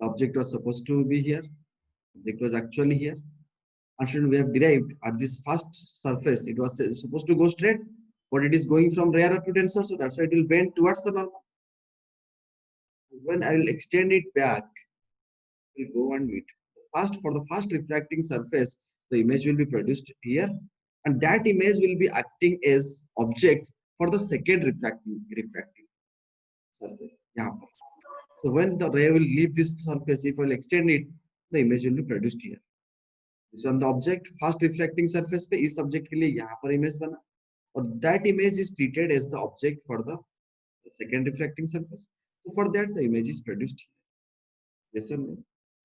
The object was supposed to be here. Object was actually here. And student, we have derived at this first surface, it was supposed to go straight, but it is going from rarer to denser, so that's why it will bend towards the normal. When I will extend it back, it will go and meet. First, for the first refracting surface, the image will be produced here, and that image will be acting as object for the second refracting surface. Yeah. So when the ray will leave this surface, if I will extend it, the image will be produced here. This one the object first refracting surface पे इस object के लिए यहाँ पर image बना और that image is treated as the object for the second refracting surface. So for that the image is produced here. Yes or no?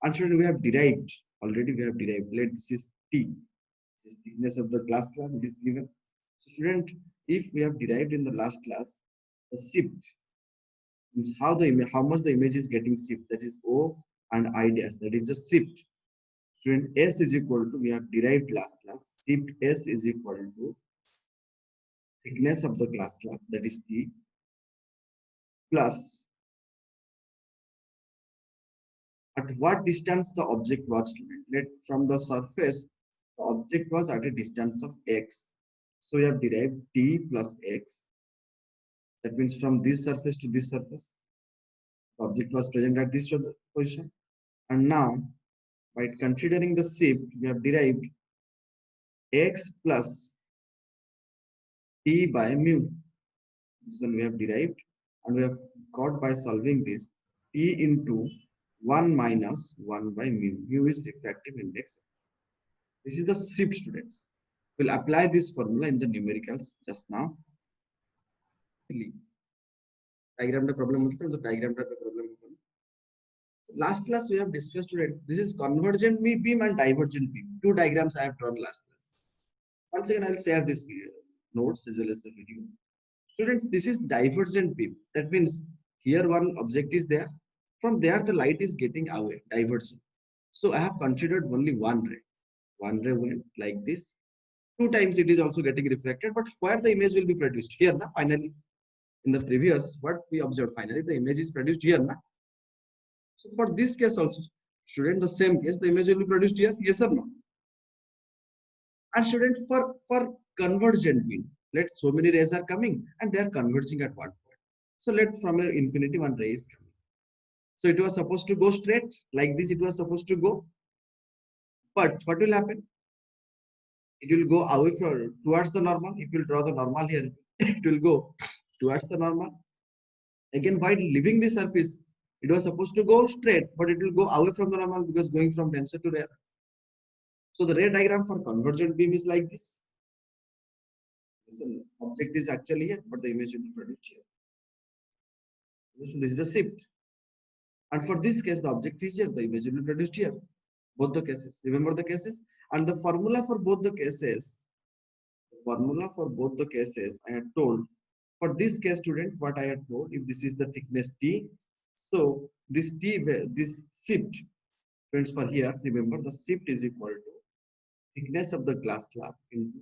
And student, we have derived already. We have derived. Let this is T. This is thickness of the glass slab. It is given. So student, if we have derived in the last class, the shift means how much the image is getting shift. That is O and I dash. That is the shift. Student, S is equal to, we have derived last class. Shift S is equal to thickness of the glass slab. That is T plus at what distance the object was, student. Let from the surface the object was at a distance of x. So we have derived t plus x. That means from this surface to this surface, the object was present at this position. And now, by considering the shift, we have derived x plus t by mu. This one we have derived, and we have got by solving this t into 1 minus 1 by mu. Mu is refractive index. This is the shift, students. We'll apply this formula in the numericals just now. Diagram the problem, the diagram the problem. Last class we have discussed, student. This is convergent beam and divergent beam. Two diagrams I have drawn last class. Once again, I will share this video, notes as well as the video. Students, this is divergent beam. That means here one object is there. From there, the light is getting away, divergent. So I have considered only one ray. One ray went like this. Two times it is also getting reflected, but where the image will be produced? Here, na, finally. In the previous, what we observed, finally the image is produced here. Na? So for this case also, student, the same case, the image will be produced here, yes or no? And student, for convergent beam, let so many rays are coming and they are converging at one point. So let from infinity one ray is coming. So it was supposed to go straight, like this it was supposed to go. But what will happen? It will go away from towards the normal. If you draw the normal here, it will go towards the normal. Again, while leaving the surface, it was supposed to go straight, but it will go away from the normal because going from denser to rarer. So the ray diagram for convergent beam is like this. This object is actually here, but the image will be produced here. So this is the shift. And for this case, the object is here, the image will be produced here. Both the cases. Remember the cases? And the formula for both the cases, I had told. For this case, student, what I had told, if this is the thickness T, so this shift, friends, for here, remember the shift is equal to thickness of the glass slab into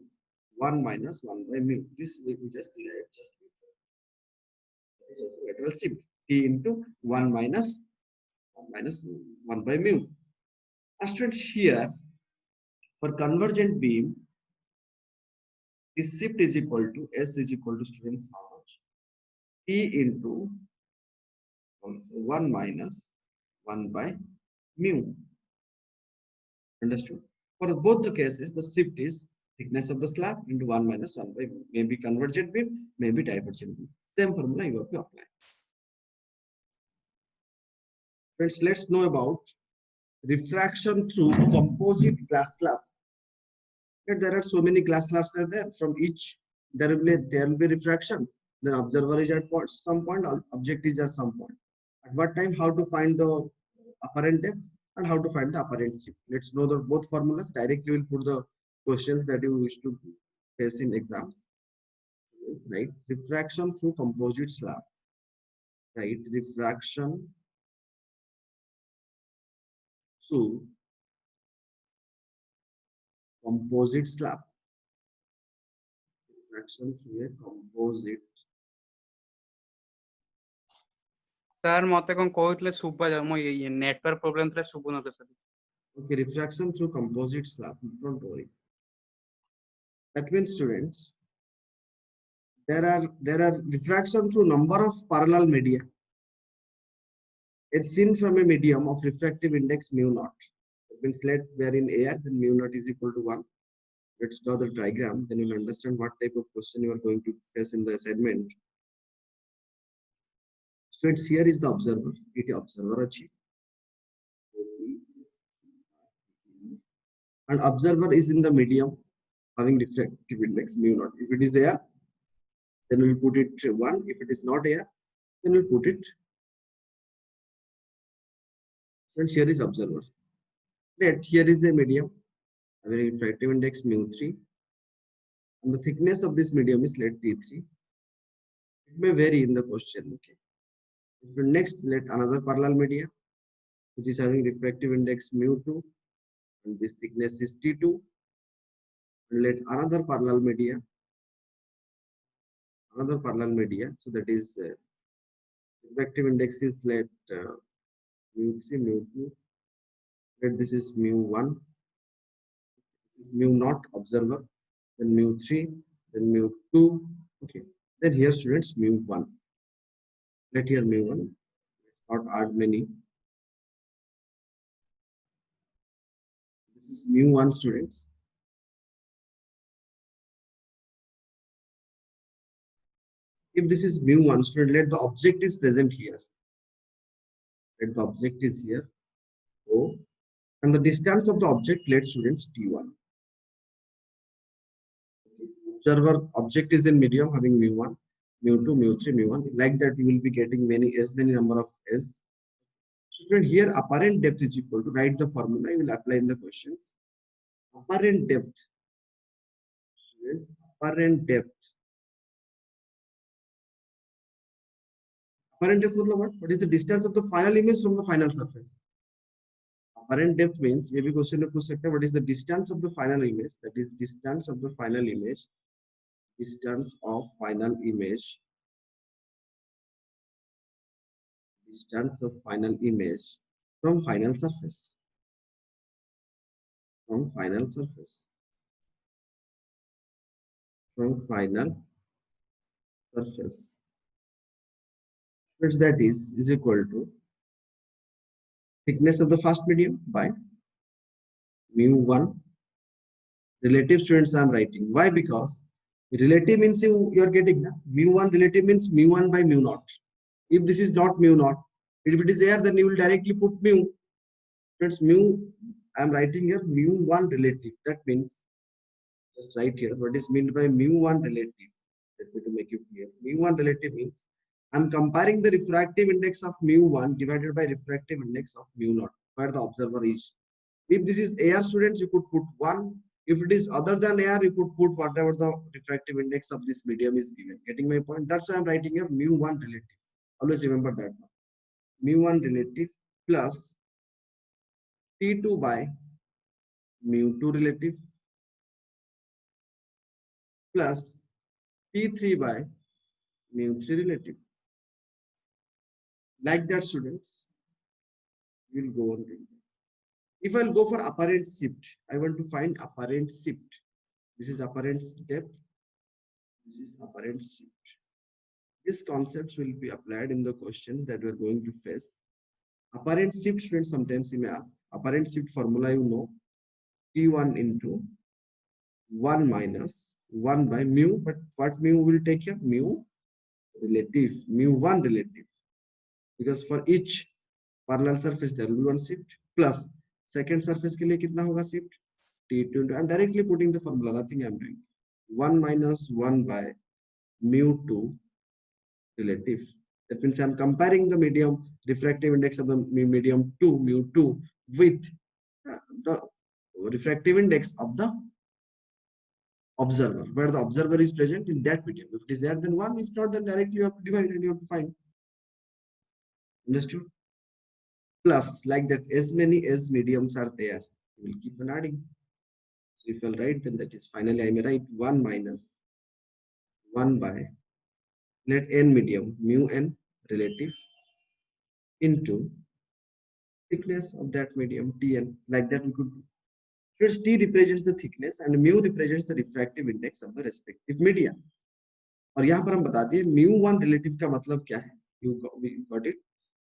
1 minus 1 by mu. This we just derived just before. That is also lateral shift T into 1 minus 1 by mu. And students, here for convergent beam, this shift is equal to S is equal to, students, how much? T into 1 minus 1 by mu. Understood? For both the cases, the shift is thickness of the slab into 1 minus 1 by mu. Maybe convergent beam, maybe divergent beam. Same formula you have to apply. Friends, let's know about refraction through composite glass slab. There are so many glass slabs are there. From each, there will be refraction. The observer is at some point, object is at some point. At what time, how to find the apparent depth and how to find the apparent shift. Let's know the both formulas. Directly we'll put the questions that you wish to face in exams. Right? Refraction through composite slab. Right? Refraction through composite slab. Refraction through a composite. Sir मते कोन कहउतले सुबा जा मो ये network problem थले सुबु नते sir. Okay, refraction through composite slab. Don't worry. That means, students, there are refraction through number of parallel media. It's seen from a medium of refractive index mu naught. That means, let we are in air, then mu naught is equal to 1. Let's draw the diagram, then you'll understand what type of question you are going to face in the assignment. Students, here is the observer. It observer achieve. And observer is in the medium having refractive index mu naught. If it is air, then we'll put it 1. If it is not air, then we'll put it. Students, here is observer. Let here is a medium having refractive index mu3. And the thickness of this medium is let T3. It may vary in the question. Okay. Next, let another parallel media which is having refractive index mu2, and this thickness is T2. And let another parallel media, so that is refractive index is let mu3, mu2. Let this is mu1, this is mu naught observer, then mu3, then mu2. Okay. Then here, students, mu1. Let here mu1. Not add many. This is mu1, students. If this is mu1, student, let the object is present here. Let the object is here. O. And the distance of the object, let students T1. Observer object is in medium having mu1, mu2, mu3, mu1. Like that, you will be getting many number of S. Student, here apparent depth is equal to, write the formula. I will apply in the questions. Apparent depth. Students, apparent depth. Apparent depth means what? What is the distance of the final image from the final surface? Apparent depth means every question of what is the distance of the final image? That is distance of the final image. Distance of final image. Distance of final image from final surface. From final surface. From final surface. Which that is equal to thickness of the first medium by mu1. Relative, students, I am writing. Why? Because relative means you are getting mu1 relative means mu1 by mu naught. If this is not mu naught, if it is air, then you will directly put mu. Students, mu, I am writing here mu1 relative. That means, just write here what is meant by mu1 relative. Let me to make it clear. Mu1 relative means I am comparing the refractive index of mu1 divided by refractive index of mu naught, where the observer is. If this is air, students, you could put 1. If it is other than air, you could put whatever the refractive index of this medium is given. Getting my point? That's why I'm writing here mu1 relative. Always remember that one. Mu1 relative plus T2 by mu2 relative plus T3 by mu3 relative. Like that, students, we'll go on. If I'll go for apparent shift, I want to find apparent shift. This is apparent depth. This is apparent shift. These concepts will be applied in the questions that we are going to face. Apparent shift, students, sometimes you may ask. Apparent shift formula, you know, T1 into 1 minus 1 by mu, but what mu will take here? Mu relative, mu1 relative. Because for each parallel surface, there will be one shift plus second surface ke liye kitna hoga shift? T2 into, I'm directly putting the formula, nothing I'm doing. 1 minus 1 by mu2 relative. That means I'm comparing the medium refractive index of the medium 2 mu2 with the refractive index of the observer, where the observer is present in that medium. If it is there, then 1. If not, then directly you have to divide and you have to find. Understood? Plus, like that, as many as mediums are there, you will keep on adding. So if I'll write, then that is finally I may write 1 minus 1 by, let n medium, mu n relative into thickness of that medium, Tn. Like that we could do. Since T represents the thickness and mu represents the refractive index of the respective media. और यहाँ पर हम बता दिए mu1 relative का मतलब क्या है? You got it?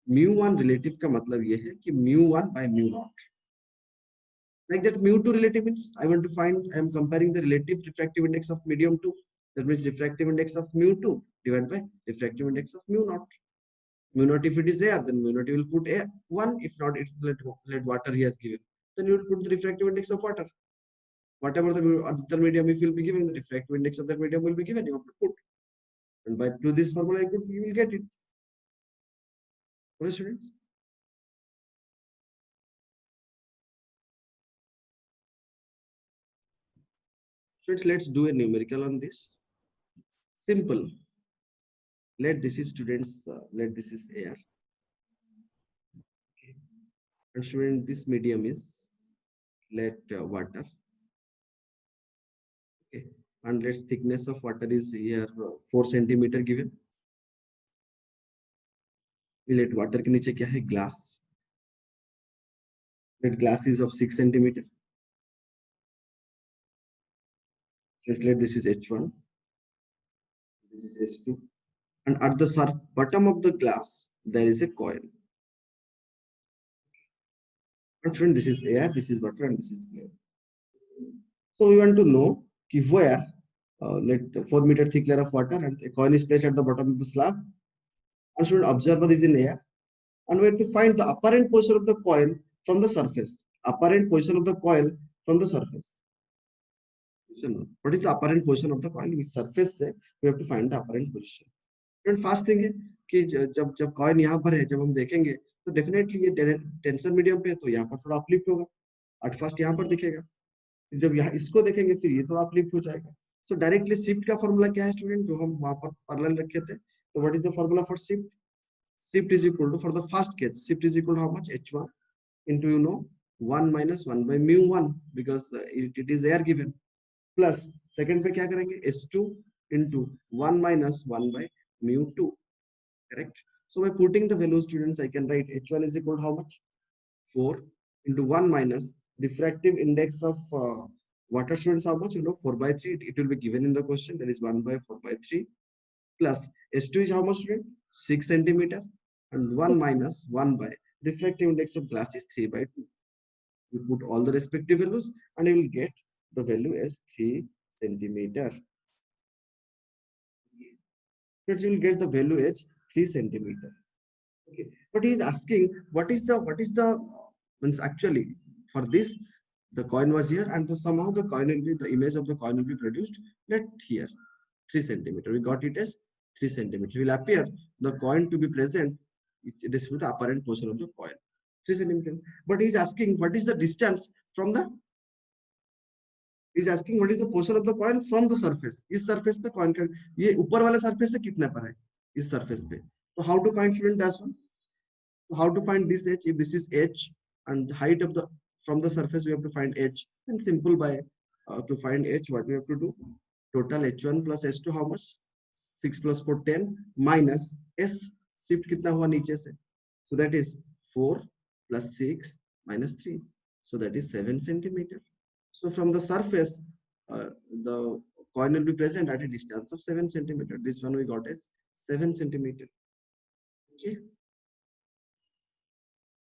mu1 relative का मतलब ये है कि mu1 by mu0. Like that, mu2 relative means I want to find, I am comparing the relative refractive index of medium 2. That means refractive index of mu2 divided by refractive index of mu0. Mu0, if it is air, then mu0 will put air 1. If not, it let water he has given. Then you will put the refractive index of water. Whatever the other medium if you will be given, the refractive index of that medium will be given. You have to put. And by to this formula, you will get it. Okay, students? Students, let's do a numerical on this. Simple. Let this is students, let this is air. Okay. And student, this medium is let water. Okay. And let's thickness of water is here 4 centimeter given. Let water के नीचे क्या है? Glass. Let glass is of 6 centimeter. Let this is H1. This is H2. And at the bottom of the glass, there is a coil. And friend, this is air, this is water, and this is air. So we want to know where let 4 meter thick layer of water and a coil is placed at the bottom of the slab. And student, observer is in air. And we have to find the apparent position of the coil from the surface. Apparent position of the coil from the surface. What is the apparent position of the coil? With surface से we have to find the apparent position. And first thing है कि जब coil यहाँ पर है, जब हम देखेंगे तो definitely ये टेंशन मीडियम पे है तो यहाँ पर थोड़ा अपलिफ्ट होगा. At first यहाँ पर दिखेगा. जब यहाँ इसको देखेंगे फिर ये थोड़ा अपलिफ्ट हो जाएगा. So directly shift का फॉर्मूला क्या है स्टूडेंट? जो हम वहाँ पर पैरेलल रखे थे. So what is the formula for shift? Shift is equal to, for the first case, shift is equal to how much? H1 into 1 minus 1 by mu1 because it is air given. Plus second पे क्या करेंगे? S2 into 1 minus 1 by mu2. Correct? So by putting the value, students, I can write H1 is equal to how much? 4 into 1 minus diffractive index of water, students, how much? 4 by 3. It will be given in the question. That is 1 by 4 by 3. Plus S2 is how much, student? 6 centimeter. And 1 minus 1 by refractive index of glass is 3 by 2. You put all the respective values and you will get the value as 3 centimeter. You will get the value as 3 centimeter. Okay, but he is asking what is the means actually for this the coin was here and somehow the coin will be, the image of the coin will be produced. Let here 3 centimeter. We got it as 3 centimeter. Will appear the coin to be present. It is with the apparent position of the coin. 3 centimeter. But he is asking what is the distance from the. He is asking what is the position of the coin from the surface. इस surface पे coin का ये ऊपर वाले surface से कितना पर है? इस surface पे. So how to find, student, that one? So how to find this h? If this is h and the height of the from the surface we have to find h. Then simple by to find h, what we have to do? Total h1 plus h2 how much? 6 plus 4 10 minus s shift कितना हुआ नीचे से? So that is 4 plus 6 minus 3. So that is 7 centimeter. So from the surface, the coin will be present at a distance of 7 centimeter. This one we got as 7 centimeter. Okay.